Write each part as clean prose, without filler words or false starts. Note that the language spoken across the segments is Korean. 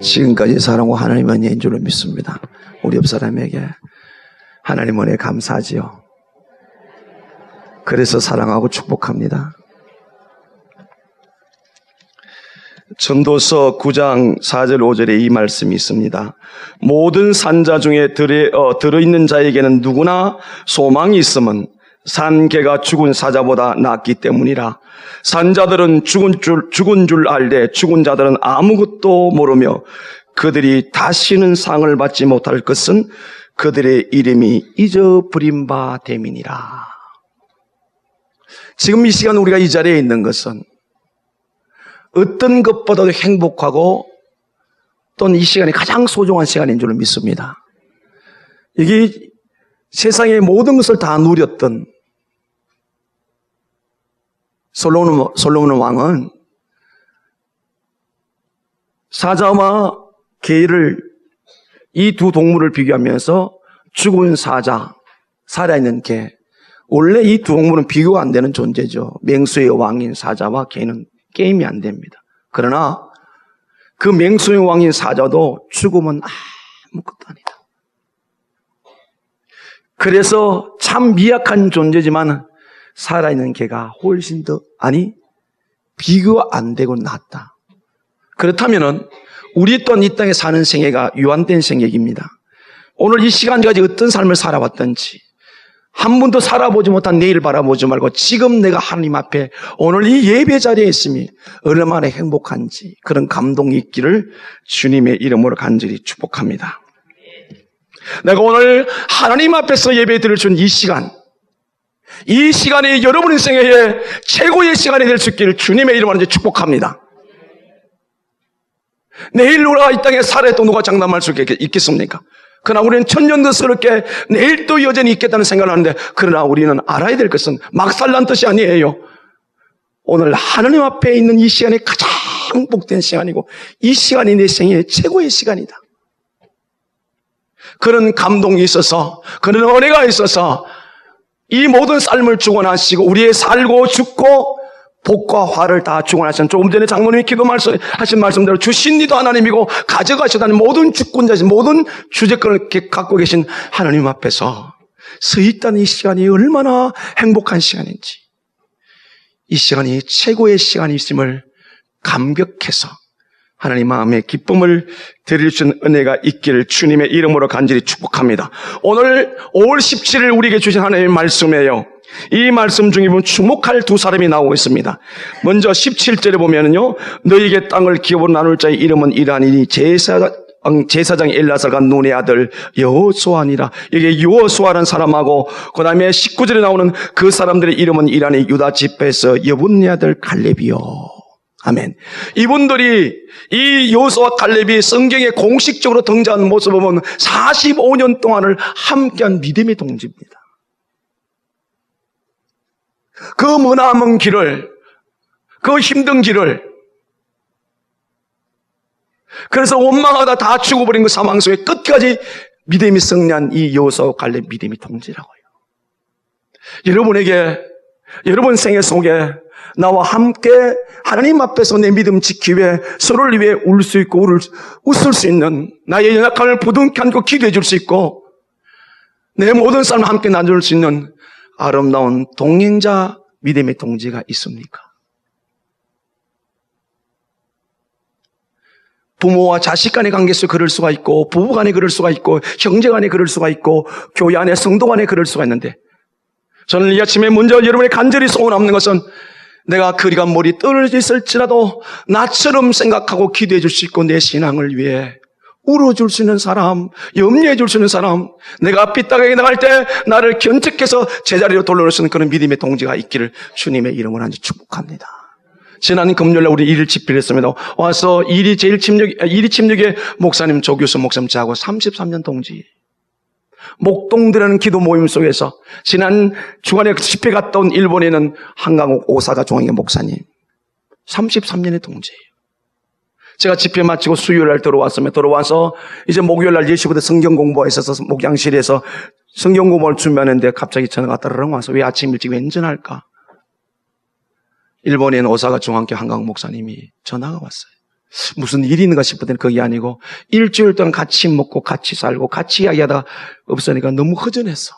지금까지 살아온 하나님의 은혜인 줄로 믿습니다. 우리 옆 사람에게 하나님 은혜 감사하지요. 그래서 사랑하고 축복합니다. 전도서 9장 4절 5절에 이 말씀이 있습니다. 모든 산자 중에 들어있는 자에게는 누구나 소망이 있음은 산 개가 죽은 사자보다 낫기 때문이라. 산자들은 죽은 줄 알되 죽은 자들은 아무것도 모르며 그들이 다시는 상을 받지 못할 것은 그들의 이름이 잊어버린 바 됨이니라. 지금 이 시간 우리가 이 자리에 있는 것은 어떤 것보다도 행복하고 또는 이 시간이 가장 소중한 시간인 줄 믿습니다. 이게 세상의 모든 것을 다 누렸던 솔로몬 왕은 사자와 개를 이 두 동물을 비교하면서 죽은 사자, 살아있는 개, 원래 이 두 동물은 비교가 안 되는 존재죠. 맹수의 왕인 사자와 개는 게임이 안 됩니다. 그러나 그 맹수의 왕인 사자도 죽으면 아무것도 아니다. 그래서 참 미약한 존재지만 살아있는 개가 훨씬 더, 비교가 안 되고 낫다. 그렇다면은 우리 또한 이 땅에 사는 생애가 유한된 생애입니다. 오늘 이 시간까지 어떤 삶을 살아왔던지 한 번도 살아보지 못한 내일 바라보지 말고 지금 내가 하나님 앞에 오늘 이 예배 자리에 있음이 얼마나 행복한지 그런 감동이 있기를 주님의 이름으로 간절히 축복합니다. 내가 오늘 하나님 앞에서 예배 드릴 수 있는 이 시간이 여러분 인생의 최고의 시간이 될 수 있기를 주님의 이름으로 축복합니다. 내일 우리가 이 땅에 살아도 누가 장담할 수 있겠습니까? 그러나 우리는 천년도스럽게 내일 또 여전히 있겠다는 생각을 하는데, 그러나 우리는 알아야 될 것은 막 살란 뜻이 아니에요. 오늘 하나님 앞에 있는 이 시간이 가장 복된 시간이고 이 시간이 내 생애의 최고의 시간이다. 그런 감동이 있어서, 그런 은혜가 있어서 이 모든 삶을 주관하시고 우리의 살고 죽고 복과 화를 다 주관하신, 조금 전에 장모님이 기도하신 말씀대로 주신 이도 하나님이고 가져가시다는 모든 주권자신, 모든 주재권을 갖고 계신 하나님 앞에서 서 있다는 이 시간이 얼마나 행복한 시간인지, 이 시간이 최고의 시간이심을 감격해서 하나님 마음에 기쁨을 드릴 수 있는 은혜가 있기를 주님의 이름으로 간절히 축복합니다. 오늘 5월 17일 우리에게 주신 하나님의 말씀이에요. 이 말씀 중에 보면 주목할 두 사람이 나오고 있습니다. 먼저 17절에 보면은요, 너희에게 땅을 기업으로 나눌 자의 이름은 이러하니 제사장 엘라살과 눈의 아들 여호수아니라. 이게 여호수아라는 사람하고 그 다음에 19절에 나오는 그 사람들의 이름은 이러하니 유다 지파에서 여분의 아들 갈렙이요. 아멘. 이분들이, 이 여호수아와 갈렙이 성경에 공식적으로 등장하는 모습을 보면 45년 동안을 함께한 믿음의 동지입니다. 그 머나먼 길을, 그 힘든 길을, 그래서 원망하다 다 죽어버린 그 사망 속에 끝까지 믿음이 승리한 이 여호수아와 갈렙 믿음의 동지라고요. 여러분에게, 여러분 생애 속에 나와 함께 하나님 앞에서 내 믿음 지키기 위해 서로를 위해 울 수 있고 웃을 수 있는, 나의 연약함을 부둥켜 안고 기도해 줄 수 있고 내 모든 삶을 함께 나눌 수 있는 아름다운 동행자, 믿음의 동지가 있습니까? 부모와 자식 간의 관계에서 그럴 수가 있고, 부부 간에 그럴 수가 있고, 형제 간에 그럴 수가 있고, 교회 안에 성도 간에 그럴 수가 있는데, 저는 이 아침에 먼저 여러분의 간절히 소원하는 것은 내가 거리가 멀리 떨어져 있을지라도 나처럼 생각하고 기도해 줄 수 있고 내 신앙을 위해 울어줄 수 있는 사람, 염려해 줄 수 있는 사람, 내가 삐딱하게 나갈 때 나를 견책해서 제자리로 돌려놓을 수 있는 그런 믿음의 동지가 있기를 주님의 이름으로 한지 축복합니다. 지난 금요일에 우리 일일 집회를 했습니다. 와서 일이 침략의 목사님, 조교수 목사님 저하고 33년 동지, 목동들하는 기도 모임 속에서 지난 주간에 집회 갔다 온 일본에 있는 한강옥 오사카 종행의 목사님 33년의 동지예요. 제가 집회 마치고 수요일날 들어와서 이제 목요일날 10시부터 성경 공부가 있어서 목양실에서 성경 공부를 준비하는데 갑자기 전화가 따르릉 와서 왜 아침 일찍 왼전할까? 일본에 있는 오사카 중앙교 한강 목사님이 전화가 왔어요. 무슨 일이 있는가 싶었더니 그게 아니고 일주일 동안 같이 먹고 같이 살고 같이 이야기하다가 없으니까 너무 허전했어.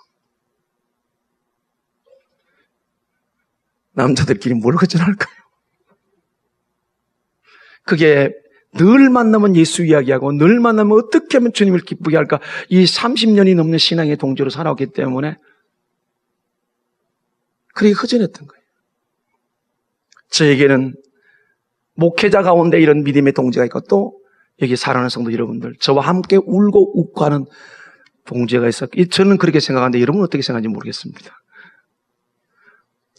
남자들끼리 뭘 허전할까요? 그게 늘 만나면 예수 이야기하고 늘 만나면 어떻게 하면 주님을 기쁘게 할까, 이 30년이 넘는 신앙의 동조로 살아왔기 때문에 그렇게 허전했던 거예요. 저에게는 목회자 가운데 이런 믿음의 동지가 있고 또 여기 사랑하는 성도 여러분들, 저와 함께 울고 웃고 하는 동지가 있었고, 저는 그렇게 생각하는데 여러분은 어떻게 생각하는지 모르겠습니다.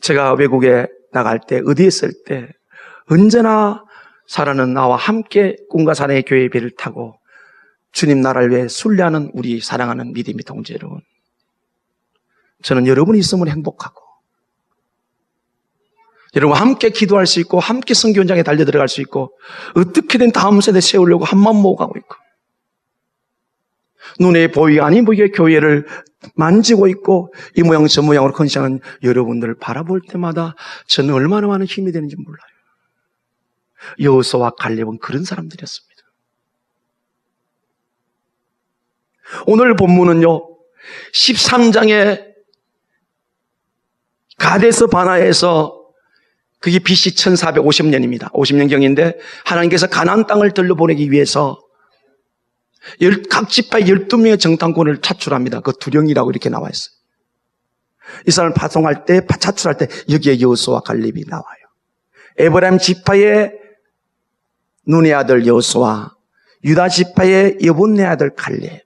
제가 외국에 나갈 때, 어디에 있을 때 언제나 사랑하는 나와 함께 꿈과 사랑의 교회의 배를 타고 주님 나라를 위해 순례하는 우리 사랑하는 믿음의 동지 여러분, 저는 여러분이 있으면 행복하고 여러분 함께 기도할 수 있고 함께 선교 현장에 달려 들어갈 수 있고 어떻게든 다음 세대 세우려고 한마음 모아가고 있고 눈에 보이게 아니 보이게 교회를 만지고 있고 이 모양 저 모양으로 컨시하는 여러분들을 바라볼 때마다 저는 얼마나 많은 힘이 되는지 몰라요. 여호수아와 갈렙은 그런 사람들이었습니다. 오늘 본문은요 13장에 가데스 바나에서, 그게 BC 1450년입니다. 50년경인데 하나님께서 가나안 땅을 들려보내기 위해서 각 지파의 12명의 정탐꾼을 차출합니다. 그 두령이라고 이렇게 나와 있어요. 이 사람을 파송할 때, 차출할 때 여기에 여호수아와 갈렙이 나와요. 에브라임 지파의 눈의 아들 여호수아, 유다 지파의 여분네 아들 갈렙,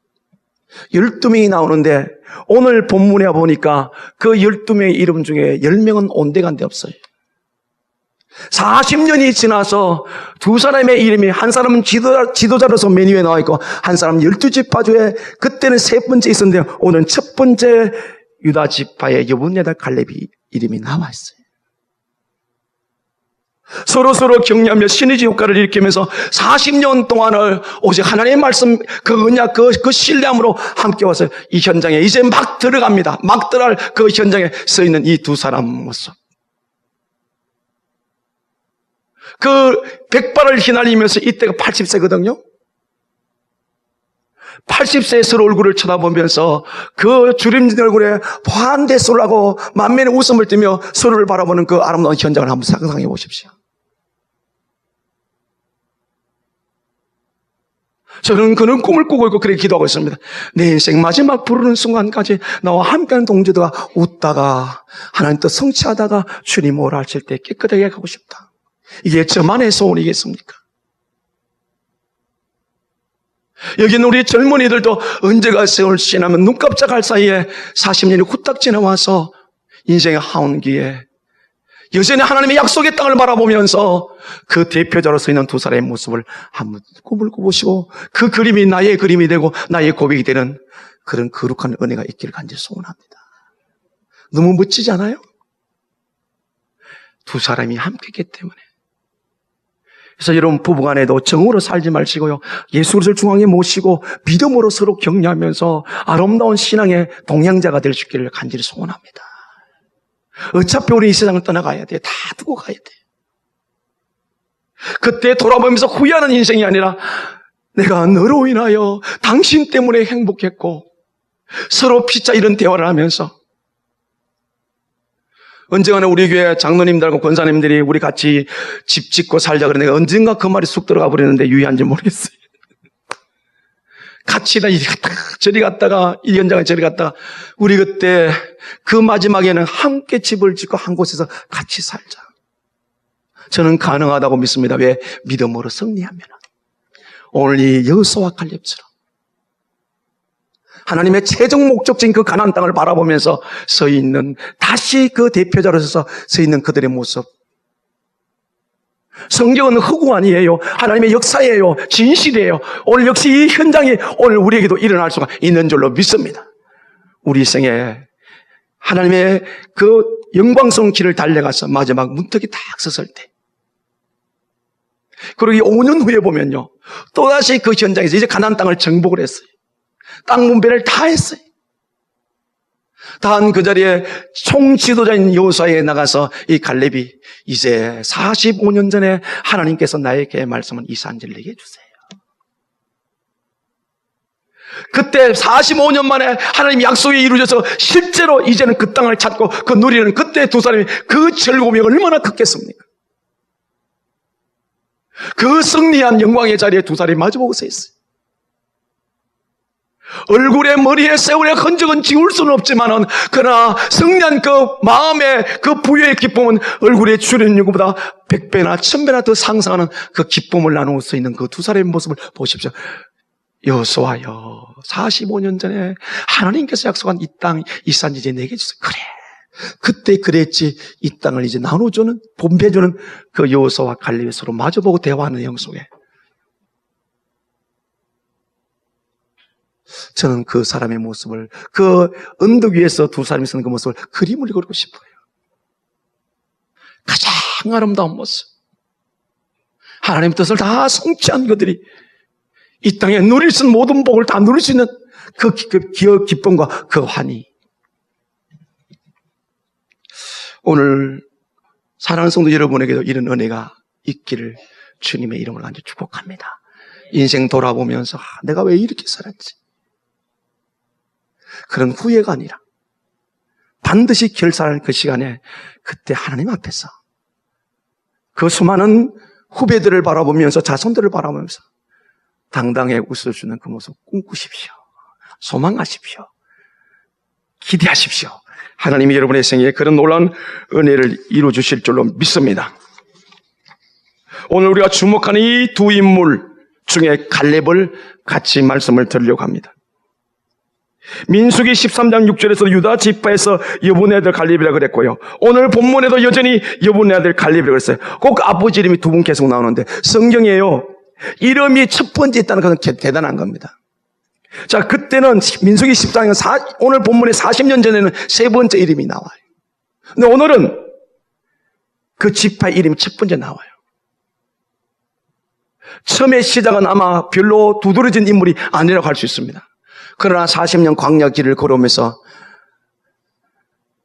12명이 나오는데 오늘 본문에 보니까 그 12명의 이름 중에 10명은 온데간데 없어요. 40년이 지나서 두 사람의 이름이, 한 사람은 지도자로서 맨 위에 나와 있고 한 사람은 12지파 중에 그때는 세 번째 있었는데 오늘은 첫 번째 유다 지파의 여분네 아들 갈렙이 이름이 나와 있어요. 서로 격려하며 시너지 효과를 일으키면서 40년 동안을 오직 하나님의 말씀, 그 언약, 그 신뢰함으로 함께 와서 이 현장에 이제 막 들어갑니다. 막 들어갈 그 현장에 서 있는 이 두 사람 모습. 그 백발을 휘날리면서 이때가 80세거든요. 80세의 서로 얼굴을 쳐다보면서 그 주림진 얼굴에 환대소를 하고 만면에 웃음을 띠며 서로를 바라보는 그 아름다운 현장을 한번 상상해 보십시오. 저는 그런 꿈을 꾸고 있고 그렇게 기도하고 있습니다. 내 인생 마지막 부르는 순간까지 나와 함께하는 동지들과 웃다가 하나님 뜻 성취하다가 주님 오라 하실 때 깨끗하게 가고 싶다. 이게 저만의 소원이겠습니까? 여기는 우리 젊은이들도 언제가 세월 지나면 눈 깜짝할 사이에 40년이 후딱 지나와서 인생의 하운기에 여전히 하나님의 약속의 땅을 바라보면서 그 대표자로 서 있는 두 사람의 모습을 한번 꿈을 꿔보시고 그 그림이 나의 그림이 되고 나의 고백이 되는 그런 거룩한 은혜가 있기를 간절히 소원합니다. 너무 멋지지 않아요? 두 사람이 함께했기 때문에. 그래서 여러분 부부간에도 정으로 살지 마시고요, 예수 그리스도를 중앙에 모시고 믿음으로 서로 격려하면서 아름다운 신앙의 동행자가 될 수 있기를 간절히 소원합니다. 어차피 우리 이 세상을 떠나가야 돼. 다 두고 가야 돼. 그때 돌아보면서 후회하는 인생이 아니라 내가 너로 인하여 당신 때문에 행복했고 서로 피자 이런 대화를 하면서 언젠가는 우리 교회 장로님들하고 권사님들이 우리 같이 집 짓고 살자 그러는데 언젠가 그 말이 쑥 들어가 버렸는데 유의한지 모르겠어요. 같이 이리 갔다가 저리 갔다가 이 현장에 저리 갔다가 우리 그때 그 마지막에는 함께 집을 짓고 한 곳에서 같이 살자. 저는 가능하다고 믿습니다. 왜? 믿음으로 승리하면. 오늘 이 여호수아와 갈렙처럼 하나님의 최종 목적지인 그 가나안 땅을 바라보면서 서 있는, 다시 그 대표자로서 서 있는 그들의 모습. 성경은 허구 아니에요. 하나님의 역사예요. 진실이에요. 오늘 역시 이 현장이 오늘 우리에게도 일어날 수가 있는 줄로 믿습니다. 우리 생에 하나님의 그 영광스러운 길을 달려가서 마지막 문턱이 딱 섰을 때, 그리고 이 5년 후에 보면요, 또다시 그 현장에서 이제 가나안 땅을 정복을 했어요. 땅 분배를 다 했어요. 단 그 자리에 총지도자인 여호수아에 나가서 이 갈렙이 이제 45년 전에 하나님께서 나에게 말씀한 이 산지를 내게 주세요. 그때 45년 만에 하나님 약속이 이루어져서 실제로 이제는 그 땅을 찾고 그 누리는 그때 두 사람이 그 즐거움이 얼마나 컸겠습니까? 그 승리한 영광의 자리에 두 사람이 마주보고 서 있어요. 얼굴에 머리에 세월의 흔적은 지울 수는 없지만은 그러나 승리한 그 마음의 그 부유의 기쁨은 얼굴에 주는 요구보다 100배나 1000배나 더 상승하는 그 기쁨을 나눌 수 있는 그 두 사람의 모습을 보십시오. 여호수아여, 45년 전에 하나님께서 약속한 이 땅, 이 산 이제 내게 주세요. 그래, 그때 그랬지. 이 땅을 이제 나눠주는, 분배주는 그 여호수아와 갈렙이 서로 마주보고 대화하는 내용 속에 저는 그 사람의 모습을, 그 언덕 위에서 두 사람이 서는 그 모습을 그림을 그리고 싶어요. 가장 아름다운 모습, 하나님 뜻을 다 성취한 그들이 이 땅에 누릴 수 있는 모든 복을 다 누릴 수 있는 그 기쁨과 그 환희. 오늘 사랑하는 성도 여러분에게도 이런 은혜가 있기를 주님의 이름으로 간절히 축복합니다. 인생 돌아보면서 내가 왜 이렇게 살았지? 그런 후회가 아니라 반드시 결산할 그 시간에 그때 하나님 앞에서 그 수많은 후배들을 바라보면서 자손들을 바라보면서 당당히 웃어주는 그 모습 꿈꾸십시오. 소망하십시오. 기대하십시오. 하나님이 여러분의 생애에 그런 놀라운 은혜를 이루어주실 줄로 믿습니다. 오늘 우리가 주목하는 이 두 인물 중에 갈렙을 같이 말씀을 드리려고 합니다. 민수기 13장 6절에서 유다 지파에서 여분의 아들 갈렙이라 그랬고요. 오늘 본문에도 여전히 여분의 아들 갈렙이라 그랬어요. 꼭 아버지 이름이 두 분 계속 나오는데 성경에요, 이름이 첫 번째 있다는 것은 대단한 겁니다. 자, 그때는 민수기 14장 오늘 본문에 40년 전에는 세 번째 이름이 나와요. 근데 오늘은 그 지파의 이름이 첫 번째 나와요. 처음에 시작은 아마 별로 두드러진 인물이 아니라고 할 수 있습니다. 그러나 40년 광야 길을 걸으면서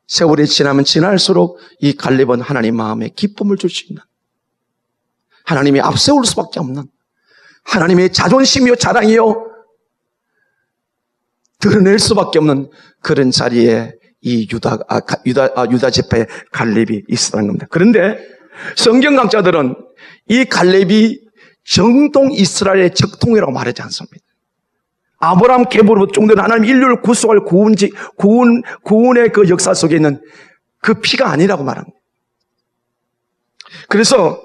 세월이 지나면 지날수록 이 갈렙은 하나님 마음에 기쁨을 줄 수 있는, 하나님이 앞세울 수밖에 없는, 하나님의 자존심이요 자랑이요 드러낼 수밖에 없는 그런 자리에 이 유다 지파의 갈렙이 있었다는 겁니다. 그런데 성경학자들은 이 갈렙이 정통 이스라엘의 적통이라고 말하지 않습니다. 아브라함 계보로부터 종되는 하나님 인류를 구속할 구원의 그 역사 속에 있는 그 피가 아니라고 말합니다. 그래서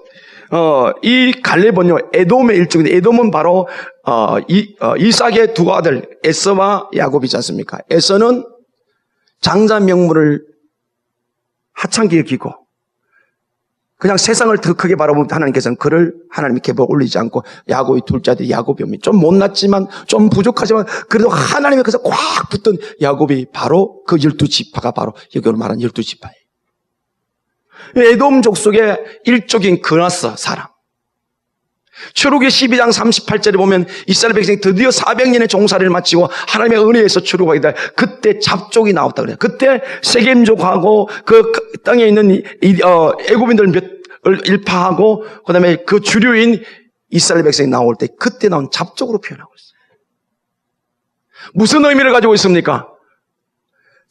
이 갈렙은요, 에돔의 일종인데, 에돔은 바로 이삭의 두 아들 에서와 야곱이지 않습니까? 에서는 장자 명물을 하찮게 여기고 그냥 세상을 더 크게 바라보면 하나님께서는 그를 하나님의 계보에 올리지 않고 야곱의 둘째 아들 야곱이 좀 못났지만 좀 부족하지만 그래도 하나님의 그래서 꽉 붙던 야곱이 바로 그 12지파가 바로 여기로 말하는 12지파예요. 에돔 족속의 일족인 그나스 사람. 출애굽기 12장 38절에 보면 이스라엘 백성이 드디어 400년의 종살이를 마치고 하나님의 은혜에서 출애굽하게 돼 그때 잡족이 나왔다 그래요. 그때 세겜족하고 그 땅에 있는 애굽인들을 일파하고 그다음에 그 주류인 이스라엘 백성이 나올 때 그때 나온 잡족으로 표현하고 있어요. 무슨 의미를 가지고 있습니까?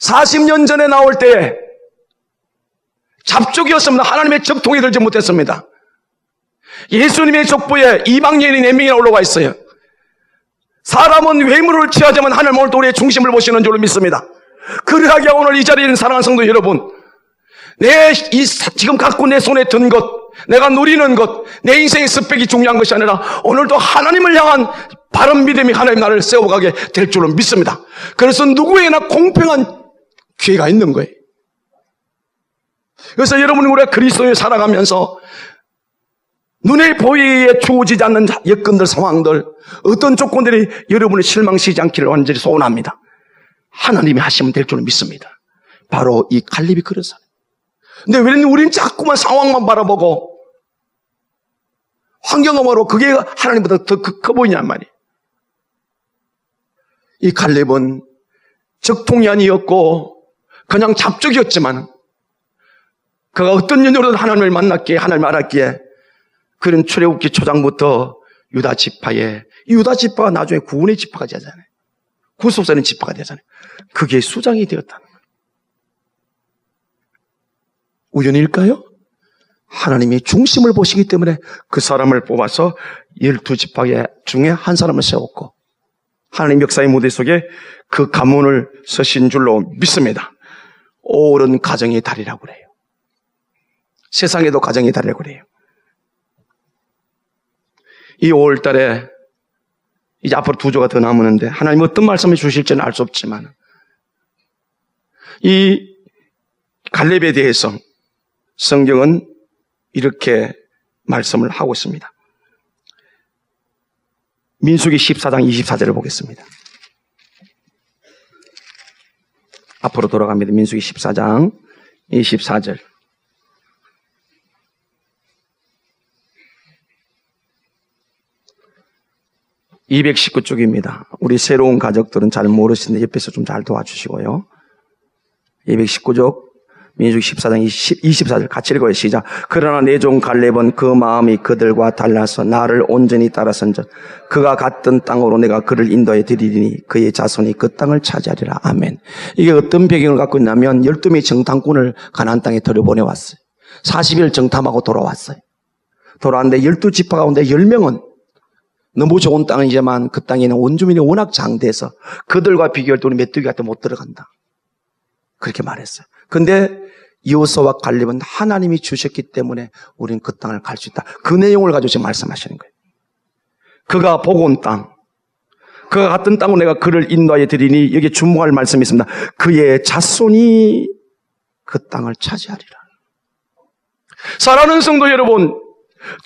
40년 전에 나올 때 잡족이었으면 하나님의 적통에 들지 못했습니다. 예수님의 족보에 이방인이 4명이나 올라와 있어요. 사람은 외모를 취하자면 하나님 오늘 우리의 중심을 보시는 줄로 믿습니다. 그러하게 오늘 이 자리에 있는 사랑하는 성도 여러분, 지금 갖고 내 손에 든 것, 내가 누리는 것, 내 인생의 스펙이 중요한 것이 아니라 오늘도 하나님을 향한 바른 믿음이 하나님 나를 세워가게 될 줄로 믿습니다. 그래서 누구에게나 공평한 기회가 있는 거예요. 그래서 여러분이 우리가 그리스도에 살아가면서 눈에 보이에 주어지지 않는 여건들, 상황들, 어떤 조건들이 여러분을 실망시키지 않기를 완전히 소원합니다. 하나님이 하시면 될 줄 믿습니다. 바로 이 갈렙이 그런 사람. 근데 왜 우리는 자꾸만 상황만 바라보고 환경을 바라보고 그게 하나님보다 더 커 보이냔 말이에요. 이 갈렙은 적통이 아니었고 그냥 잡족이었지만 그가 어떤 연유로 하나님을 만났기에, 하나님을 알았기에 그런 출애굽기 초장부터 유다 지파에, 이 유다 지파가 나중에 구원의 지파가 되잖아요. 구속사는 지파가 되잖아요. 그게 수장이 되었다는 거예요. 우연일까요? 하나님이 중심을 보시기 때문에 그 사람을 뽑아서 12지파 중에 한 사람을 세웠고 하나님 역사의 무대 속에 그 가문을 서신 줄로 믿습니다. 옳은 가정의 달이라고 그래요. 세상에도 가정의 달이라고 그래요. 이 5월달에 이제 앞으로 2주가 더 남았는데 하나님 어떤 말씀을 주실지는 알 수 없지만 이 갈렙에 대해서 성경은 이렇게 말씀을 하고 있습니다. 민수기 14장 24절을 보겠습니다. 앞으로 돌아갑니다. 민수기 14장 24절. (219쪽입니다) 우리 새로운 가족들은 잘 모르시는데 옆에서 좀 잘 도와주시고요. 219쪽 민수기 14장 24절 같이 읽어요. 시작. 그러나 내 종 갈렙은 그 마음이 그들과 달라서 나를 온전히 따라선즉 그가 갔던 땅으로 내가 그를 인도해 드리리니 그의 자손이 그 땅을 차지하리라. 아멘. 이게 어떤 배경을 갖고 있냐면 12명의 정탐꾼을 가나안 땅에 들여보내왔어요. 40일 정탐하고 돌아왔어요. 돌아왔는데 12지파 가운데 10명은 너무 좋은 땅이지만 그 땅에는 원주민이 워낙 장대해서 그들과 비교할 때 우리 메뚜기 같은 못 들어간다. 그렇게 말했어요. 근데 여호수아와 갈렙은 하나님이 주셨기 때문에 우리는 그 땅을 갈 수 있다. 그 내용을 가지고 지금 말씀하시는 거예요. 그가 보고 온 땅, 그가 갔던 땅으로 내가 그를 인도하여 드리니 여기에 주목할 말씀이 있습니다. 그의 자손이 그 땅을 차지하리라. 사랑하는 성도 여러분,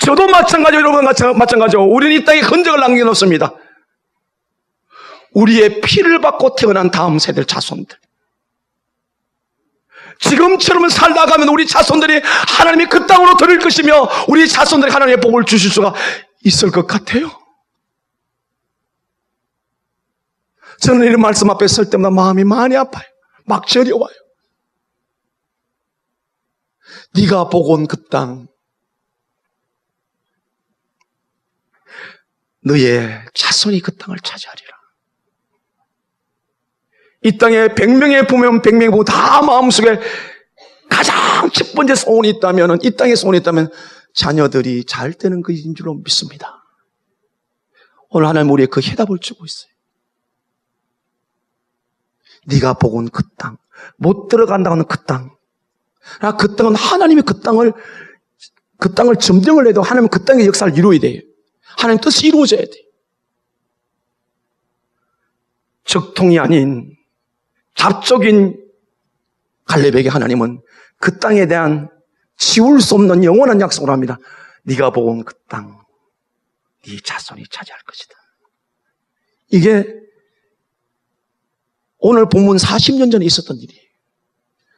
저도 마찬가지로 여러분 마찬가지로 우리는 이 땅에 흔적을 남겨놓습니다. 우리의 피를 받고 태어난 다음 세대 자손들. 지금처럼 살다가면 우리 자손들이 하나님이 그 땅으로 들일 것이며 우리 자손들이 하나님의 복을 주실 수가 있을 것 같아요. 저는 이런 말씀 앞에 설 때마다 마음이 많이 아파요. 막 저려와요. 네가 보고 온 그 땅, 너의 자손이 그 땅을 차지하리라. 이 땅에 100명의 부모면 100명의 부모 다 마음속에 가장 첫 번째 소원이 있다면, 이 땅에 소원이 있다면 자녀들이 잘 되는 것인 줄로 믿습니다. 오늘 하나님 우리의 그 해답을 주고 있어요. 네가 보고 온 그 땅, 못 들어간다고 하는 그 땅, 그 땅은 하나님이 그 땅을 점령을 해도 하나님은 그 땅의 역사를 이루어야 돼요. 하나님 뜻이 이루어져야 돼요. 적통이 아닌 잡적인 갈렙에게 하나님은 그 땅에 대한 지울 수 없는 영원한 약속을 합니다. 네가 보고 온 그 땅, 네 자손이 차지할 것이다. 이게 오늘 본문 40년 전에 있었던 일이에요.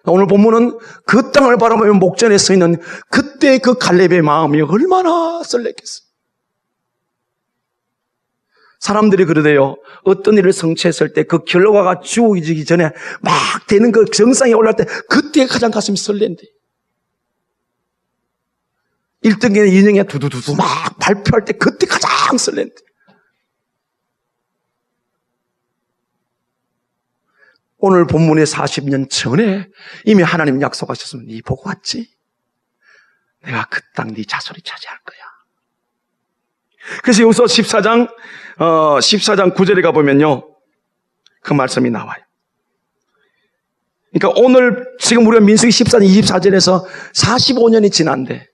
오늘 본문은 그 땅을 바라보며 목전에 서 있는 그때 그 갈렙의 마음이 얼마나 설렜겠어요. 사람들이 그러대요. 어떤 일을 성취했을 때 그 결과가 주어지기 전에 막 되는 그 정상에 올라갈 때 그때 가장 가슴이 설렌대. 1등에 2등에 두두두두 막 발표할 때 그때 가장 설렌대. 오늘 본문의 40년 전에 이미 하나님 약속하셨으면 네 보고 왔지? 내가 그 땅 네 자손이 차지할 거야. 그래서 여기서 14장 9절에 가보면요, 그 말씀이 나와요. 그러니까 오늘 지금 우리가 민수기 14장 24절에서 45년이 지난데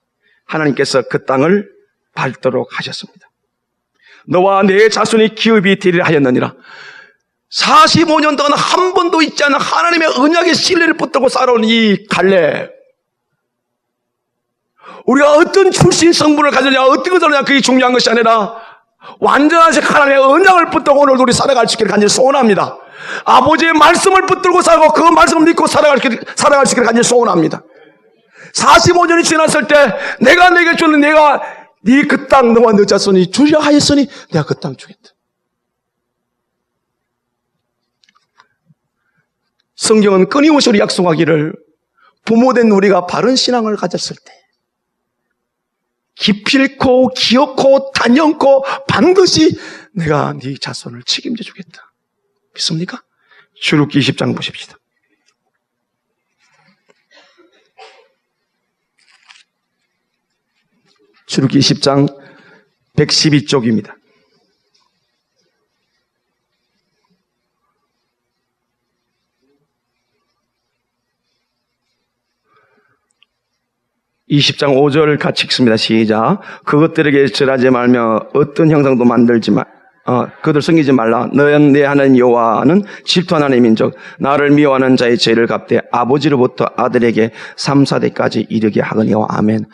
하나님께서 그 땅을 밟도록 하셨습니다. 너와 내 자손이 기업이 되리라 하였느니라. 45년 동안 한 번도 있지 않은 하나님의 언약의 신뢰를 붙들고 살아온 이 갈렙, 우리가 어떤 출신 성분을 가졌냐, 어떤 것을 하냐, 그게 중요한 것이 아니라 완전한 하나님의 언약을 붙들고 오늘도 우리 살아갈 수 있기를 간절히 소원합니다. 아버지의 말씀을 붙들고 살고 그 말씀을 믿고 살아갈 수 있기를 간절히 소원합니다. 45년이 지났을 때 내가 내게 주는 내가 네 그 땅 너와 너 자손이 주려 하였으니 내가 그 땅 주겠다. 성경은 끊임없이 우리 약속하기를 부모된 우리가 바른 신앙을 가졌을 때 기필코 기어코 단연코 반드시 내가 네 자손을 책임져 주겠다. 믿습니까? 출애굽기 20장 보십시다. 출애굽기 20장 112쪽입니다. (20장 5절) 같이 읽습니다. 시작. 그것들에게 절하지 말며 어떤 형상도 만들지 마. 그들 섬기지 말라. 너는 내 하나님 여호와는 질투하는 하나님인즉 나를 미워하는 자의 죄를 갚되 아버지로부터 아들에게 3, 4대까지 이르게 하거니와. 아멘.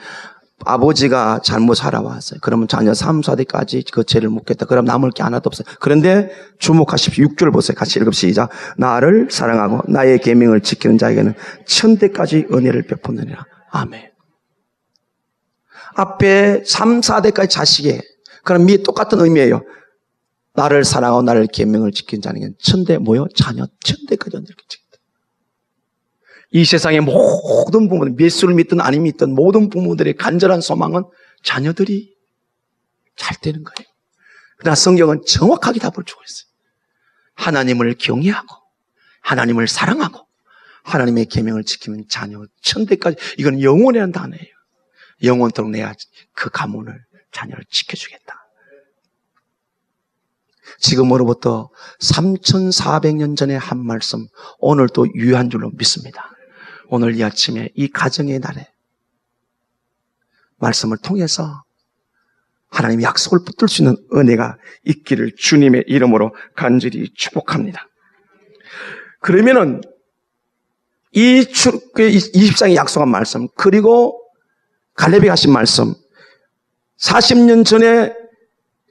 아버지가 잘못 살아왔어요. 그러면 자녀 3, 4대까지 그 죄를 묻겠다. 그럼 남을 게 하나도 없어요. 그런데 주목하십시오. 6절 보세요. 같이 읽읍시다. 나를 사랑하고 나의 계명을 지키는 자에게는 1000대까지 은혜를 베푸느니라. 아멘. 앞에 3, 4대까지 자식이에요. 그럼 미 똑같은 의미예요. 나를 사랑하고 나를 계명을 지키는 자에게는 1000대 뭐요? 자녀 1000대까지 은혜를 지킨다. 이 세상의 모든 부모들, 예수를 믿든 안 믿든 모든 부모들의 간절한 소망은 자녀들이 잘 되는 거예요. 그러나 성경은 정확하게 답을 주고 있어요. 하나님을 경외하고 하나님을 사랑하고 하나님의 계명을 지키면 자녀 1000대까지, 이건 영원이라는 단어예요. 영원토록 내가 그 가문을, 자녀를 지켜주겠다. 지금으로부터 3400년 전에 한 말씀, 오늘 또 유효한 줄로 믿습니다. 오늘 이 아침에 이 가정의 날에 말씀을 통해서 하나님의 약속을 붙들 수 있는 은혜가 있기를 주님의 이름으로 간절히 축복합니다. 그러면은 이 20장에 약속한 말씀, 그리고 갈렙이 하신 말씀, 40년 전에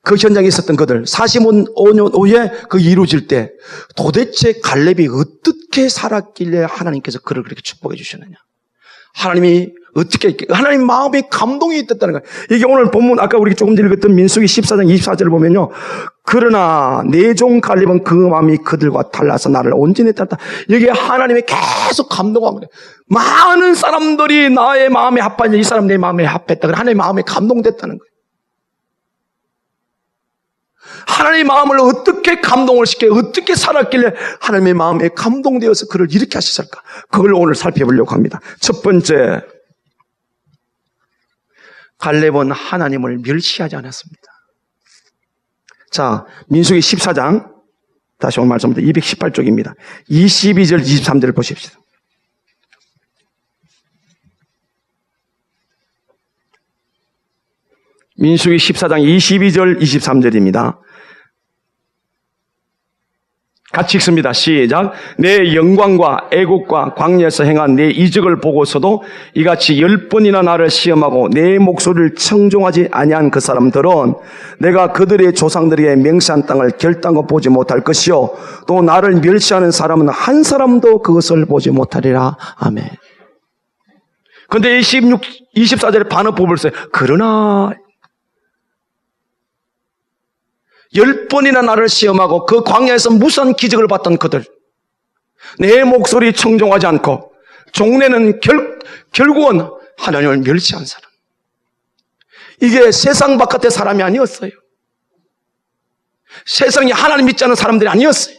그 현장에 있었던 그들, 45년 후에 그 이루어질 때 도대체 갈렙이 어떻게 살았길래 하나님께서 그를 그렇게 축복해 주셨느냐. 하나님이 어떻게, 하나님 마음에 감동이 있었다는 거예요. 이게 오늘 본문, 아까 우리 조금 전에 읽었던 민수기 14장 24절을 보면요. 그러나 내 종 갈렙은 그 마음이 그들과 달라서 나를 온전히 따랐다. 여기에 하나님이 계속 감동하고 그래요. 많은 사람들이 나의 마음에 합하니 이 사람 내 마음에 합했다. 하나님의 마음에 감동됐다는 거예요. 하나님의 마음을 어떻게 감동을 시켜, 어떻게 살았길래 하나님의 마음에 감동되어서 그를 이렇게 하셨을까? 그걸 오늘 살펴보려고 합니다. 첫 번째, 갈렙은 하나님을 멸시하지 않았습니다. 자, 민수기 14장, 다시 오늘 말씀부터 218쪽입니다. 22절, 23절을 보십시오. 민수기 14장 22절, 23절입니다. 같이 읽습니다. 시작. 내 영광과 애국과 광야에서 행한 내 이적을 보고서도 이같이 10번이나 나를 시험하고 내 목소리를 청종하지 아니한 그 사람들은 내가 그들의 조상들에게 맹세한 땅을 결단코 보지 못할 것이요 또 나를 멸시하는 사람은 한 사람도 그것을 보지 못하리라. 아멘. 그런데 24절에 반어법을 써요. 그러나 10번이나 나를 시험하고 그 광야에서 무수한 기적을 봤던 그들, 내 목소리 청종하지 않고 종래는 결국은 하나님을 멸시한 사람. 이게 세상 바깥의 사람이 아니었어요. 세상에 하나님 믿지 않는 사람들이 아니었어요.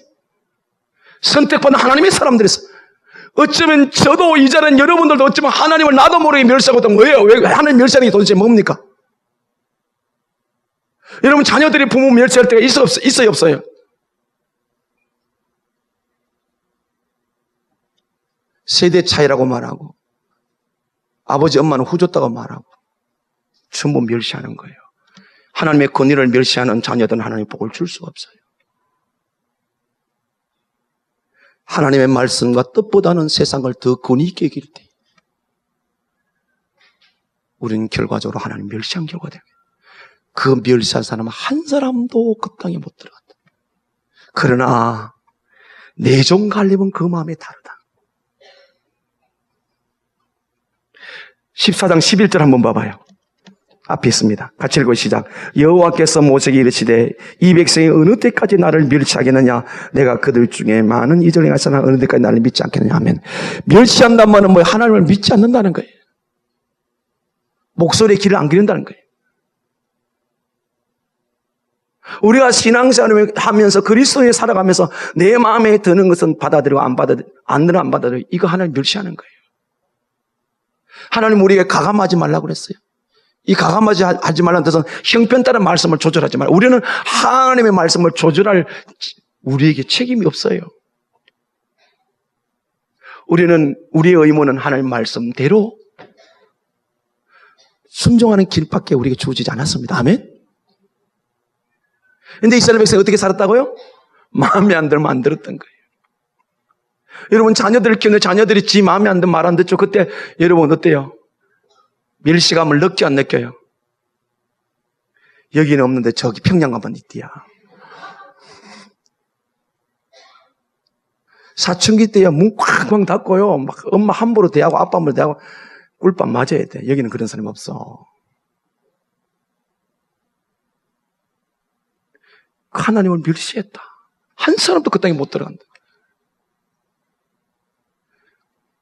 선택받은 하나님의 사람들이었어요. 어쩌면 저도 이 자리는 여러분들도 어쩌면 하나님을 나도 모르게 멸시하고 있던 거예요. 왜 하나님 멸시하는 게 도대체 뭡니까? 여러분 자녀들이 부모 멸시할 때가 있어요 없어요? 세대 차이라고 말하고 아버지 엄마는 후졌다고 말하고 전부 멸시하는 거예요. 하나님의 권위를 멸시하는 자녀들은 하나님의 복을 줄 수가 없어요. 하나님의 말씀과 뜻보다는 세상을 더 권위 있게 이길 때 우리는 결과적으로 하나님 멸시한 결과가 됩니다. 그 멸시한 사람은 한 사람도 그 땅에 못 들어갔다. 그러나 내 종 갈렙은 그 마음이 다르다. 14장 11절 한번 봐봐요. 앞에 있습니다. 같이 읽고 시작. 여호와께서 모세에게 이르시되 이 백성이 어느 때까지 나를 멸시하겠느냐? 내가 그들 중에 많은 이적을 행하사나 어느 때까지 나를 믿지 않겠느냐 하면, 멸시한다는 말은 뭐 하나님을 믿지 않는다는 거예요. 목소리에 귀를 안 기른다는 거예요. 우리가 신앙생활을 하면서 그리스도에 살아가면서 내 마음에 드는 것은 받아들이고 안 받아들이고 이거 하나님 멸시하는 거예요. 하나님 우리에게 가감하지 말라고 그랬어요. 이 가감하지 말라는 뜻은 형편 따른 말씀을 조절하지 말라. 우리는 하나님의 말씀을 조절할 우리에게 책임이 없어요. 우리는 우리의 의무는 하나님 말씀대로 순종하는 길밖에 우리에게 주어지지 않았습니다. 아멘? 근데 이스라엘 백성이 어떻게 살았다고요? 마음에 안 들면 안 들었던 거예요. 여러분 자녀들을 키우는 자녀들이 지 마음에 안 들면 말 안 듣죠. 그때 여러분 어때요? 멸시감을 느껴 안 느껴요? 여기는 없는데 저기 평양 가면 있디야. 사춘기 때야 문 쾅쾅 닫고요. 막 엄마 함부로 대하고 아빠 함부로 대하고 꿀밤 맞아야 돼. 여기는 그런 사람이 없어. 하나님을 멸시했다. 한 사람도 그 땅에 못 들어간다.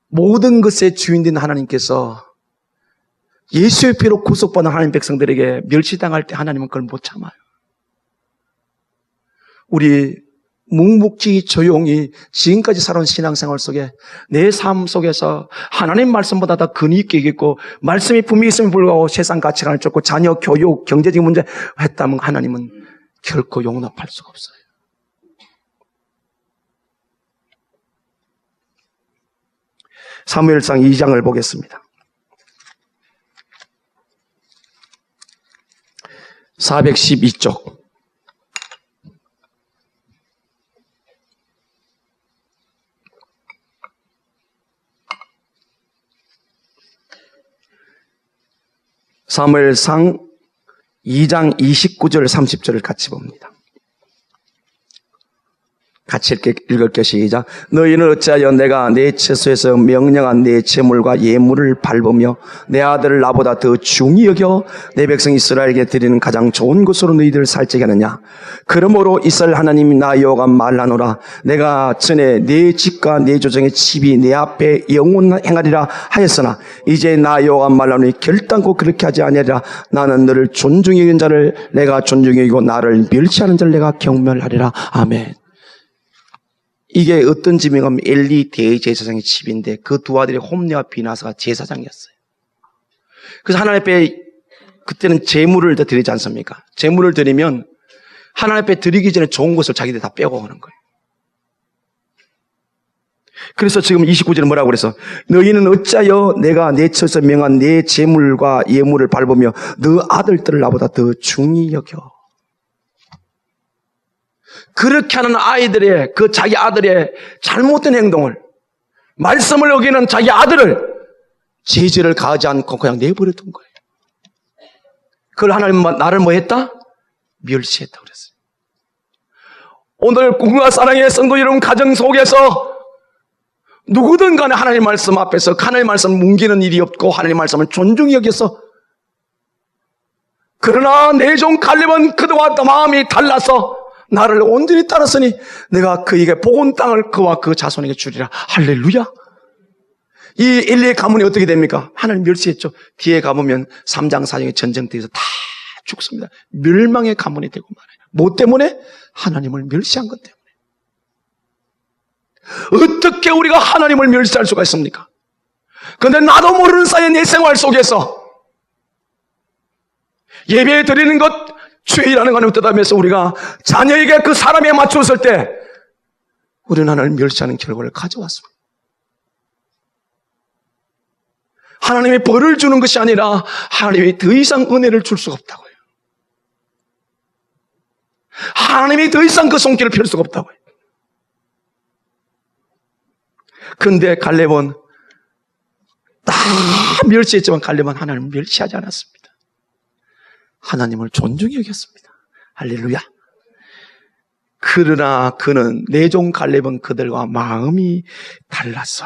모든 것의 주인된 하나님께서 예수의 피로 구속받은 하나님 백성들에게 멸시당할 때 하나님은 그걸 못 참아요. 우리 묵묵히 조용히 지금까지 살아온 신앙생활 속에 내 삶 속에서 하나님 말씀보다 더 근위 있게 얘기했고 말씀이 분명히 있음에 불구하고 세상 가치관을 쫓고 자녀 교육, 경제적인 문제 했다면 하나님은 결코 용납할 수가 없어요. 사무엘상 2장을 보겠습니다. 412쪽. 사무엘상 2장 29절 30절을 같이 봅니다. 같이 읽을게요. 시작. 너희는 어찌하여 내가 내 처소에서 명령한 내 제물과 예물을 밟으며 내 아들을 나보다 더 중히 여겨 내 백성 이스라엘에게 드리는 가장 좋은 것으로 너희들을 살찌게 하느냐? 그러므로 이스라엘 하나님이 나 여호와가 말하노라. 내가 전에 내 집과 내 조정의 집이 내 앞에 영원 행하리라 하였으나 이제 나 여호와가 말하노니 결단코 그렇게 하지 아니하리라. 나는 너를 존중히 여긴 자를 내가 존중히 여기고 나를 멸시하는 자를 내가 경멸하리라. 아멘. 이게 어떤 집인가 하면 엘리 대제사장의 집인데 그 두 아들이 홈리와 비나사가 제사장이었어요. 그래서 하나님 앞에 그때는 제물을 더 드리지 않습니까? 제물을 드리면 하나님 앞에 드리기 전에 좋은 것을 자기들 다 빼고 오는 거예요. 그래서 지금 29절에 뭐라고 그래서 너희는 어찌하여 내가 내 처에서 명한 내 제물과 예물을 밟으며 너 아들들을 나보다 더 중히 여겨. 그렇게 하는 아이들의 그 자기 아들의 잘못된 행동을 말씀을 어기는 자기 아들을 제재를 가하지 않고 그냥 내버려둔 거예요. 그걸 하나님 나를 뭐 했다? 멸시했다 그랬어요. 오늘 꿈과 사랑의 성도 여러분 가정 속에서 누구든 간에 하나님 말씀 앞에서 하나님 말씀을 뭉기는 일이 없고 하나님 말씀을 존중히 여겨서 그러나 내 종 갈렙은 그동안 마음이 달라서 나를 온전히 따랐으니 내가 그에게 복온 땅을 그와 그 자손에게 주리라. 할렐루야. 이 엘리의 가문이 어떻게 됩니까? 하나님 멸시했죠. 뒤에 가보면 3장 4장의 전쟁터에서 다 죽습니다. 멸망의 가문이 되고 말아요. 뭐 때문에? 하나님을 멸시한 것 때문에. 어떻게 우리가 하나님을 멸시할 수가 있습니까? 그런데 나도 모르는 사이에 내 생활 속에서 예배 드리는 것 죄라는 거는 뜻하면서 우리가 자녀에게 그 사람에 맞췄을 때 우리는 하나님을 멸시하는 결과를 가져왔습니다. 하나님이 벌을 주는 것이 아니라 하나님이 더 이상 은혜를 줄 수가 없다고요. 하나님이 더 이상 그 손길을 펼 수가 없다고요. 그런데 갈렙은 다 멸시했지만 갈렙은 하나님을 멸시하지 않았습니다. 하나님을 존중히 여겼습니다. 할렐루야. 그러나 그는 내 종 갈렙은 그들과 마음이 달라서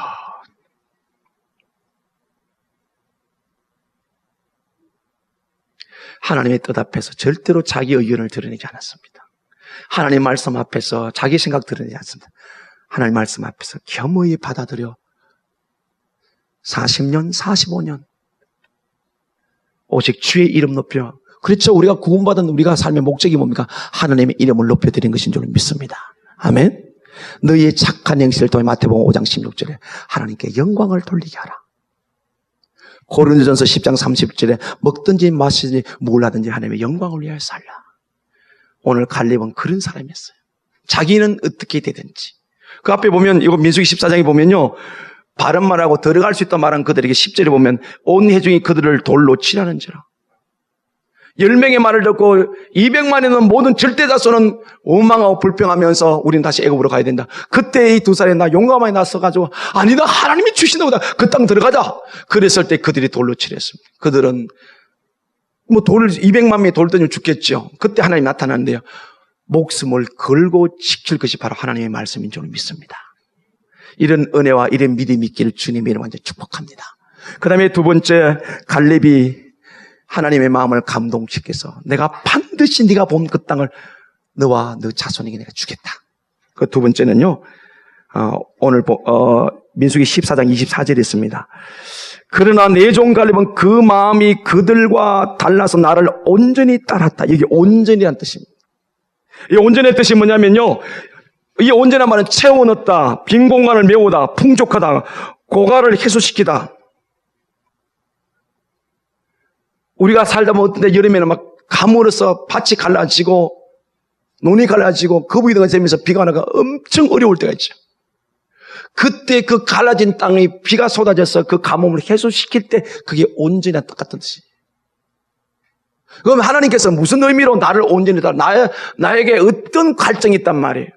하나님의 뜻 앞에서 절대로 자기 의견을 드러내지 않았습니다. 하나님 말씀 앞에서 자기 생각 드러내지 않습니다. 하나님 말씀 앞에서 겸허히 받아들여 40년, 45년 오직 주의 이름 높여. 그렇죠. 우리가 구원받은 우리가 삶의 목적이 뭡니까? 하나님의 이름을 높여드린 것인 줄 믿습니다. 아멘. 너희의 착한 행실을 통해 마태복음 5장 16절에 하나님께 영광을 돌리게 하라. 고린도전서 10장 30절에 먹든지 마시든지 뭘 하든지 하나님의 영광을 위하여 살라. 오늘 갈렙은 그런 사람이었어요. 자기는 어떻게 되든지. 그 앞에 보면 이거 민수기 14장에 보면요, 바른 말하고 들어갈 수 있다 말한 그들에게 10절에 보면 온 회중이 그들을 돌로 치라는지라. 10명의 말을 듣고 200만이 넘는 모든 절대다수는 원망하고 불평하면서 우리는 다시 애굽으로 가야 된다. 그때 이 두 사람이 나 용감하게 나서가지고 아니다, 하나님이 주신다고 그 땅 들어가자. 그랬을 때 그들이 돌로 치랬습니다. 그들은 뭐 200만 명이 돌 던지면 죽겠죠. 그때 하나님이 나타나는데요, 목숨을 걸고 지킬 것이 바로 하나님의 말씀인 줄 믿습니다. 이런 은혜와 이런 믿음이 있기를 주님의 이름으로 완전히 축복합니다. 그 다음에 두 번째, 갈렙이 하나님의 마음을 감동시켜서 내가 반드시 네가 본 그 땅을 너와 너 자손에게 내가 주겠다. 그 두 번째는요, 오늘 민수기 14장 24절에 있습니다. 그러나 내 종 갈렙은 그 마음이 그들과 달라서 나를 온전히 따랐다. 이게 온전이란 뜻입니다. 이 온전의 뜻이 뭐냐면요, 이 온전한 말은 채워 넣었다, 빈 공간을 메우다, 풍족하다, 고갈을 해소시키다. 우리가 살다 보면 여름에는 막 가물어서 밭이 갈라지고 논이 갈라지고 거북이가 되면서 비가 나가 엄청 어려울 때가 있죠. 그때 그 갈라진 땅에 비가 쏟아져서 그 가뭄을 해소시킬 때 그게 온전한 똑같은 뜻이에요. 그럼 하나님께서 무슨 의미로 나를 온전히 따라 나에게 어떤 갈증이 있단 말이에요.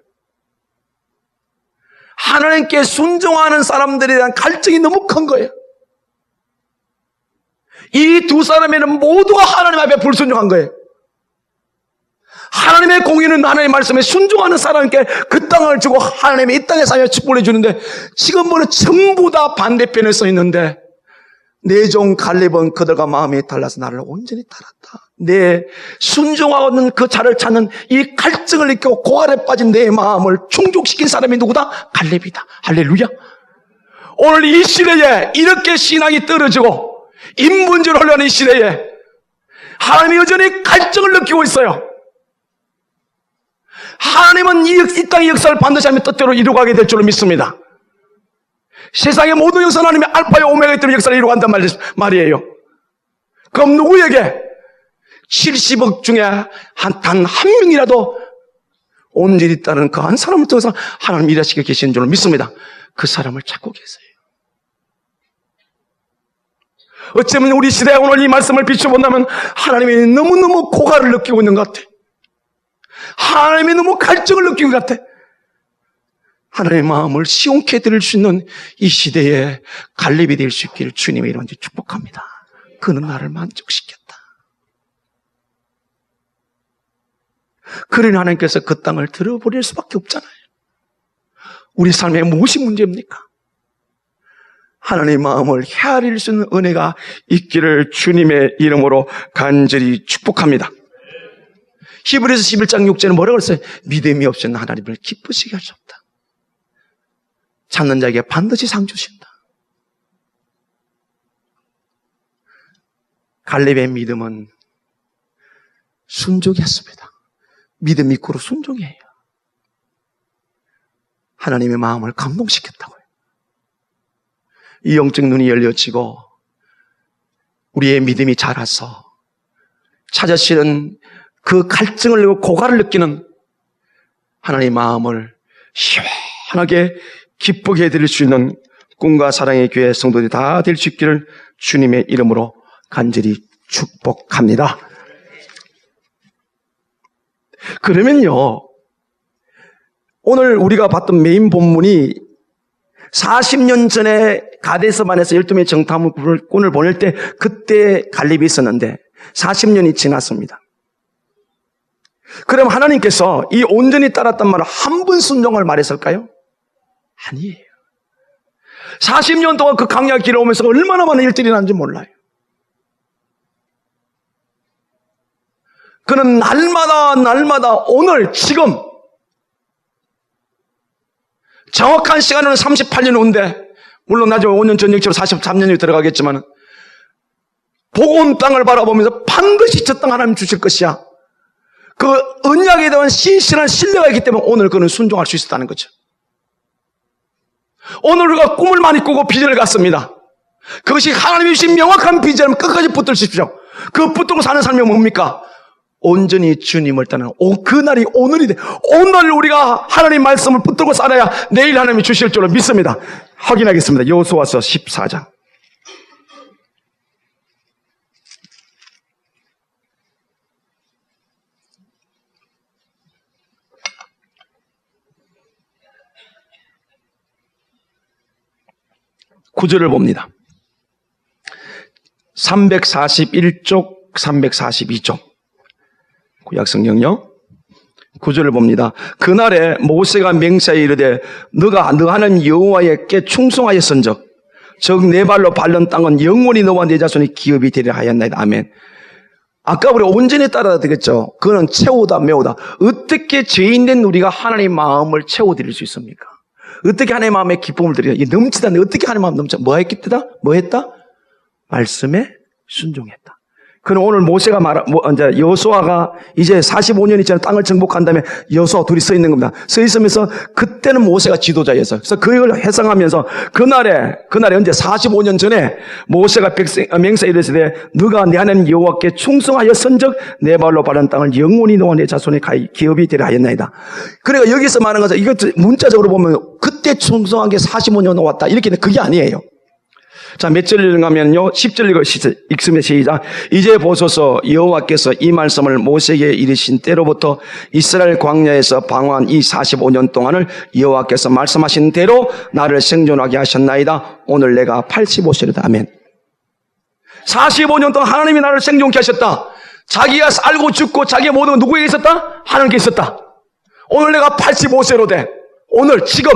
하나님께 순종하는 사람들에 대한 갈증이 너무 큰 거예요. 이 두 사람에는 모두가 하나님 앞에 불순종한 거예요. 하나님의 공의는 하나님의 말씀에 순종하는 사람께 그 땅을 주고 하나님의 이 땅에 살며 축복을 해주는데, 지금 보면 전부 다 반대편에 서 있는데 내 종 갈렙은 그들과 마음이 달라서 나를 온전히 따랐다. 내 순종하는 그 자를 찾는 이 갈증을 느끼고 고갈에 빠진 내 마음을 충족시킨 사람이 누구다? 갈렙이다. 할렐루야. 오늘 이 시대에 이렇게 신앙이 떨어지고 인문주의를 하려는 이 시대에 하나님이 여전히 갈증을 느끼고 있어요. 하나님은 이 땅의 역사를 반드시 하면 뜻대로 이루어가게 될 줄로 믿습니다. 세상의 모든 역사는 하나님의 알파와 오메가이기 때문에 역사를 이루어간단 말이에요. 그럼 누구에게 70억 중에 단 한 명이라도 온전히 따르는 그 한 사람을 통해서 하나님 일하시고 계시는 줄로 믿습니다. 그 사람을 찾고 계세요. 어쩌면 우리 시대에 오늘 이 말씀을 비춰본다면 하나님이 너무너무 고갈을 느끼고 있는 것 같아. 하나님이 너무 갈증을 느끼는 것 같아. 하나님의 마음을 시원케 해드릴 수 있는 이 시대에 갈렙이 될 수 있기를 주님의 이름으로 축복합니다. 그는 나를 만족시켰다. 그러니 하나님께서 그 땅을 들어버릴 수밖에 없잖아요. 우리 삶에 무엇이 문제입니까? 하나님의 마음을 헤아릴 수 있는 은혜가 있기를 주님의 이름으로 간절히 축복합니다. 히브리서 11장 6절은 뭐라고 그랬어요? 믿음이 없이는 하나님을 기쁘시게 할 수 없다. 찾는 자에게 반드시 상 주신다. 갈렙의 믿음은 순종이었습니다. 믿음 이꼬로 순종이에요. 하나님의 마음을 감동시켰다고요. 이 영적 눈이 열려지고 우리의 믿음이 자라서 찾으시는 그 갈증을 내고 고갈을 느끼는 하나님의 마음을 시원하게 기쁘게 해드릴 수 있는 꿈과 사랑의 교회 성도들이 다 될 수 있기를 주님의 이름으로 간절히 축복합니다. 그러면요, 오늘 우리가 봤던 메인 본문이 40년 전에 가데스반에서 12명의 정탐꾼을 보낼 때 그때 갈렙이 있었는데 40년이 지났습니다. 그럼 하나님께서 이 온전히 따랐단 말을 한 번 순종을 말했을까요? 아니에요. 40년 동안 그 강약 길어오면서 얼마나 많은 일들이 났는지 몰라요. 그는 날마다 오늘 지금 정확한 시간은 38년 후인데 물론 나중에 5년 전역치로 43년이 들어가겠지만 보고 온 땅을 바라보면서 반드시 저 땅 하나님 주실 것이야. 그 언약에 대한 신실한 신뢰가 있기 때문에 오늘 그는 순종할 수 있었다는 거죠. 오늘 우리가 꿈을 많이 꾸고 비전을 갖습니다. 그것이 하나님이 주신 명확한 비전을 끝까지 붙들십시오. 그 붙들고 사는 삶이 뭡니까? 온전히 주님을 따르는 그날이 오늘이 돼. 오늘 우리가 하나님 말씀을 붙들고 살아야 내일 하나님이 주실 줄로 믿습니다. 확인하겠습니다. 여호수아서 14장. 구절을 봅니다. 341쪽, 342쪽. 구약성경요. 구절을 봅니다. 그날에 모세가 맹세하여 이르되 너가 너 하나님 여호와께 충성하였은즉 즉 내 발로 밟는 땅은 영원히 너와 내 자손이 기업이 되리라 하였나이다. 아멘. 아까 우리 온전히 따라야 되겠죠. 그거는 채우다 메우다. 어떻게 죄인된 우리가 하나님 마음을 채워드릴 수 있습니까? 어떻게 하나님 마음에 기쁨을 드려? 넘치다는데 어떻게 하나님 마음 넘쳐? 뭐 했겠다? 뭐 했다? 말씀에 순종했다. 그는 오늘 모세가 이제 여호수아가 이제 45년이 지난 땅을 정복한 다음에 여호수아 둘이 서 있는 겁니다. 서 있으면서 그때는 모세가 지도자였어요. 그래서 그걸 회상하면서 그날에 언제 45년 전에 모세가 맹세에 이르시되 너가 내 하나님 여호와께 충성하였은즉 내 발로 밟은 땅을 영원히 너와 내 자손의 기업이 되리라 하였나이다. 그러니까 여기서 말하는 것은 이것 문자적으로 보면 그때 충성한 게 45년 왔다 이렇게 그게 아니에요. 자, 몇 절 읽으면요. 10절 읽습니다. 시작. 이제 보소서 여호와께서 이 말씀을 모세에게 이르신 때로부터 이스라엘 광야에서 방황한 이 45년 동안을 여호와께서 말씀하신 대로 나를 생존하게 하셨나이다. 오늘 내가 85세로다. 아멘. 45년 동안 하나님이 나를 생존케 하셨다. 자기가 살고 죽고 자기의 모든 건 누구에게 있었다? 하나님께 있었다. 오늘 내가 85세로 돼. 오늘 지금.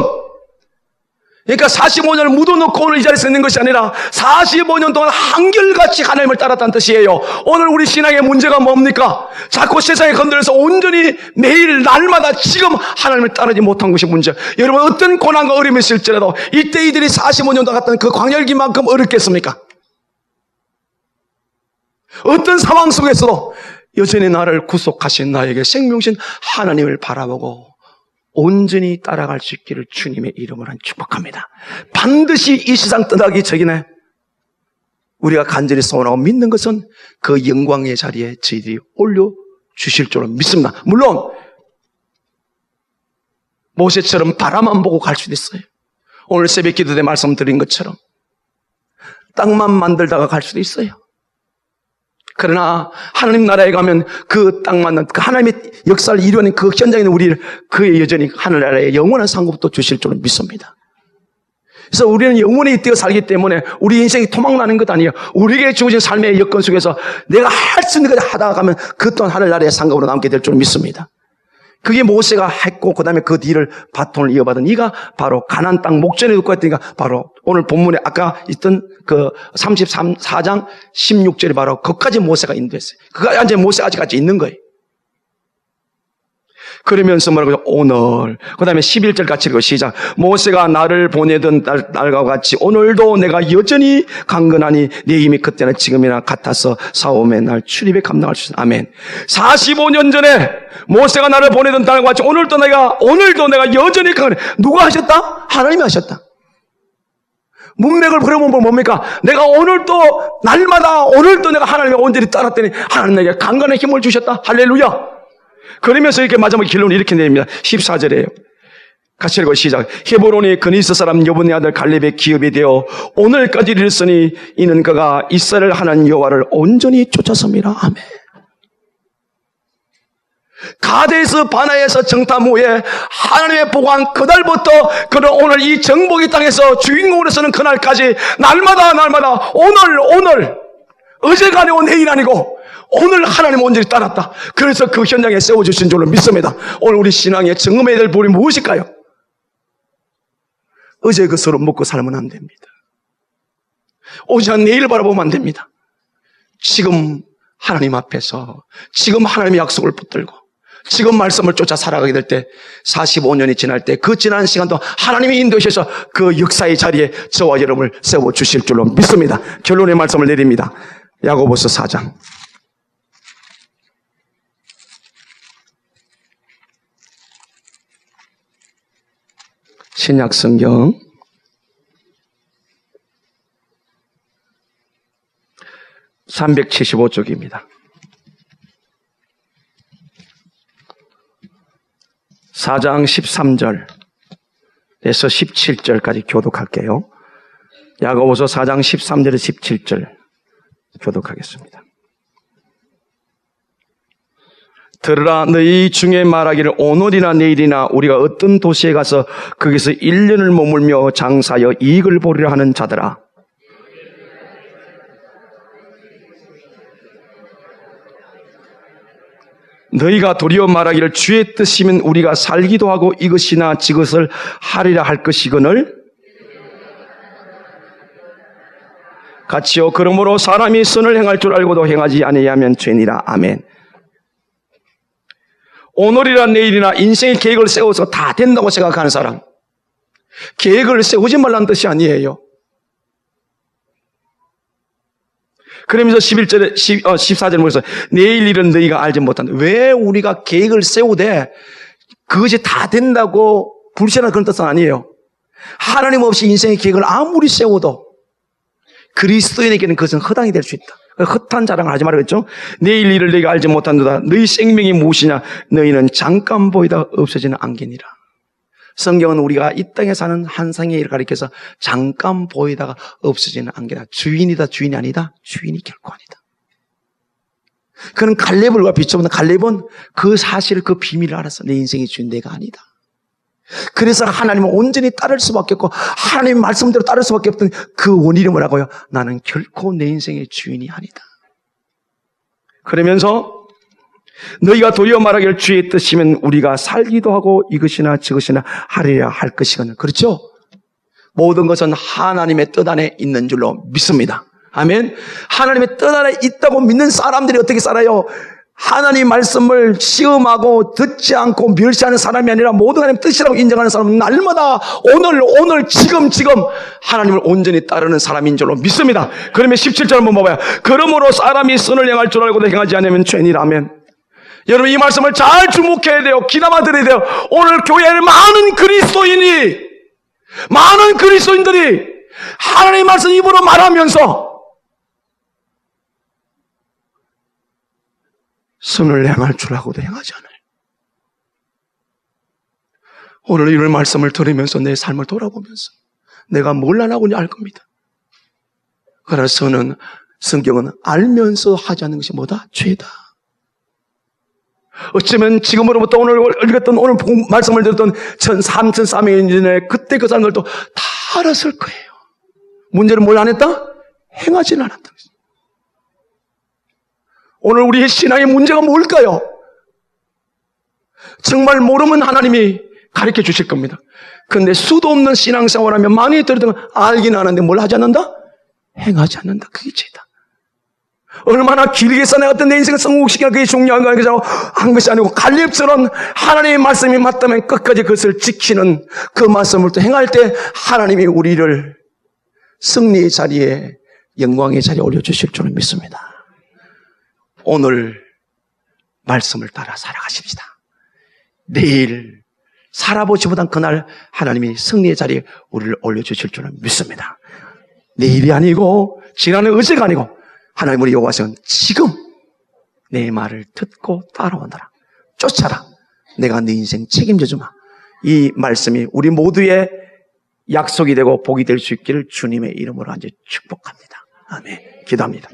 그러니까 45년을 묻어놓고 오늘 이 자리에 서 있는 것이 아니라 45년 동안 한결같이 하나님을 따랐다는 뜻이에요. 오늘 우리 신앙의 문제가 뭡니까? 자꾸 세상에 건드려서 온전히 매일 날마다 지금 하나님을 따르지 못한 것이 문제. 여러분 어떤 고난과 어려움이 있을지라도 이때 이들이 45년 동안 갔던 그 광야길만큼 어렵겠습니까? 어떤 상황 속에서도 여전히 나를 구속하신 나에게 생명신 하나님을 바라보고 온전히 따라갈 수 있기를 주님의 이름으로 축복합니다. 반드시 이 세상 떠나기 전에 우리가 간절히 소원하고 믿는 것은 그 영광의 자리에 저희들이 올려주실 줄로 믿습니다. 물론 모세처럼 바라만 보고 갈 수도 있어요. 오늘 새벽 기도 때 말씀드린 것처럼 땅만 만들다가 갈 수도 있어요. 그러나 하나님 나라에 가면 그 땅만 그 하나님의 역사를 이루는 그 현장에 있는 우리를 그의 여전히 하늘나라에 영원한 상급도 주실 줄은 믿습니다. 그래서 우리는 영원히 뛰어 살기 때문에 우리 인생이 토막나는 것 아니에요. 우리에게 주어진 삶의 여건 속에서 내가 할 수 있는 것을 하다가 가면 그 또한 하늘나라의 상급으로 남게 될 줄 믿습니다. 그게 모세가 했고 그 다음에 그 뒤를 바톤을 이어받은 이가 바로 가나안 땅 목전에 놓고 했으니까 바로 오늘 본문에 아까 있던 그 34장 16절이 바로 거기까지 모세가 인도했어요. 그가 이제 모세가 아직까지 있는 거예요. 그러면서 뭐라고 오늘 그 다음에 11절 같이 읽고 시작. 모세가 나를 보내던 날과 같이 오늘도 내가 여전히 강건하니 내 힘이 그때나 지금이나 같아서 싸움의 날 출입에 감당할 수 있다. 아멘. 45년 전에 모세가 나를 보내던 날과 같이 오늘도 내가 여전히 강건해. 누가 하셨다? 하나님이 하셨다. 문맥을 그려보면 뭡니까? 내가 오늘도 날마다 오늘도 내가 하나님의 온전히 따랐더니 하나님 내게 강건의 힘을 주셨다. 할렐루야. 그러면서 이렇게 마지막에 결론이 이렇게 내립니다. 14절에요. 같이 읽고 시작. 헤브론이 그니스 사람 여분의 아들 갈렙의 기업이 되어 오늘까지 이르렀으니 이는 그가 이스라엘 하나님 여호와를 온전히 쫓았습니다. 아멘. 가데스 바나에서 정탐 후에 하나님의 보관 그날부터 그는 오늘 이 정복의 땅에서 주인공으로 서는 그날까지 날마다 오늘 어제가 아니고 내일 아니고 오늘 하나님 온전히 따랐다. 그래서 그 현장에 세워주신 줄로 믿습니다. 오늘 우리 신앙의 증거해야 될 부분이 무엇일까요? 어제 것으로 먹고 살면 안 됩니다. 오직 내일 바라보면 안 됩니다. 지금 하나님 앞에서 지금 하나님의 약속을 붙들고 지금 말씀을 쫓아 살아가게 될 때 45년이 지날 때 그 지난 시간 동안 하나님이 인도하셔서 그 역사의 자리에 저와 여러분을 세워주실 줄로 믿습니다. 결론의 말씀을 내립니다. 야고보서 4장. 신약 성경 375쪽입니다. 4장 13절에서 17절까지 교독할게요. 야고보서 4장 13절에서 17절 교독하겠습니다. 들으라, 너희 중에 말하기를 오늘이나 내일이나 우리가 어떤 도시에 가서 거기서 1년을 머물며 장사하여 이익을 보리라 하는 자들아, 너희가 도리어 말하기를 주의 뜻이면 우리가 살기도 하고 이것이나 저것을 하리라 할 것이거늘 같이요. 그러므로 사람이 선을 행할 줄 알고도 행하지 아니하면 죄니라. 아멘. 오늘이나 내일이나 인생의 계획을 세워서 다 된다고 생각하는 사람, 계획을 세우지 말라는 뜻이 아니에요. 그러면서 14절에 보면서 내일 일은 너희가 알지 못한다. 왜 우리가 계획을 세우되 그것이 다 된다고 불신하는 그런 뜻은 아니에요. 하나님 없이 인생의 계획을 아무리 세워도 그리스도인에게는 그것은 허당이 될 수 있다. 헛한 자랑을 하지 말아야겠죠. 내일 일을 너희가 알지 못한도다. 너희 생명이 무엇이냐? 너희는 잠깐 보이다 없어지는 안개니라. 성경은 우리가 이 땅에 사는 한상의 일을 가리켜서 잠깐 보이다가 없어지는 안개다. 주인이다, 주인이 아니다? 주인이 결코 아니다. 그는 갈렙을 비춰보는 갈렙은 그 사실, 그 비밀을 알았어. 내 인생의 주인 내가 아니다. 그래서 하나님을 온전히 따를 수밖에 없고 하나님 말씀대로 따를 수밖에 없던 그 원인이 뭐라고요? 나는 결코 내 인생의 주인이 아니다. 그러면서 너희가 도리어 말하기를 주의 뜻이면 우리가 살기도 하고 이것이나 저것이나 하리라 할 것이거늘. 그렇죠? 모든 것은 하나님의 뜻 안에 있는 줄로 믿습니다. 아멘. 하나님의 뜻 안에 있다고 믿는 사람들이 어떻게 살아요? 하나님 말씀을 시험하고 듣지 않고 멸시하는 사람이 아니라 모든 하나님 뜻이라고 인정하는 사람은 날마다 오늘 지금 하나님을 온전히 따르는 사람인 줄로 믿습니다. 그러면 17절 한번 봐봐요. 그러므로 사람이 선을 행할 줄 알고도 행하지 않으면 죄니라면. 여러분 이 말씀을 잘 주목해야 돼요. 귀담아 들어야 돼요. 오늘 교회에 많은 그리스도인들이 하나님의 말씀 입으로 말하면서 선을 행할 줄 알고도 행하지 않아요. 오늘 이런 말씀을 들으면서 내 삶을 돌아보면서 내가 뭘 안 하고 있는지 알 겁니다. 그러나 성경은 알면서 하지 않는 것이 뭐다? 죄다. 어쩌면 지금으로부터 오늘 읽었던 오늘 말씀을 들었던 3,400년 전에 그때 그 사람들도 다 알았을 거예요. 문제는 뭘 안 했다? 행하지는 않았다. 오늘 우리의 신앙의 문제가 뭘까요? 정말 모르면 하나님이 가르쳐 주실 겁니다. 그런데 수도 없는 신앙생활하면 많이 들었던 건 알긴 아는데 뭘 하지 않는다? 행하지 않는다. 그게 죄다. 얼마나 길게 써내갔던 내 인생을 성공시키는 그게 중요한 거라고 한 것이 아니고 갈렙처럼 하나님의 말씀이 맞다면 끝까지 그것을 지키는 그 말씀을 또 행할 때 하나님이 우리를 승리의 자리에 영광의 자리에 올려주실 줄은 믿습니다. 오늘 말씀을 따라 살아가십시다. 내일 살아보시보단 그날 하나님이 승리의 자리에 우리를 올려주실 줄은 믿습니다. 내일이 아니고 지난해 어제가 아니고 하나님 우리 여호와께서는 지금 내 말을 듣고 따라오너라. 쫓아라. 내가 네 인생 책임져 주마. 이 말씀이 우리 모두의 약속이 되고 복이 될 수 있기를 주님의 이름으로 이제 축복합니다. 아멘. 기도합니다.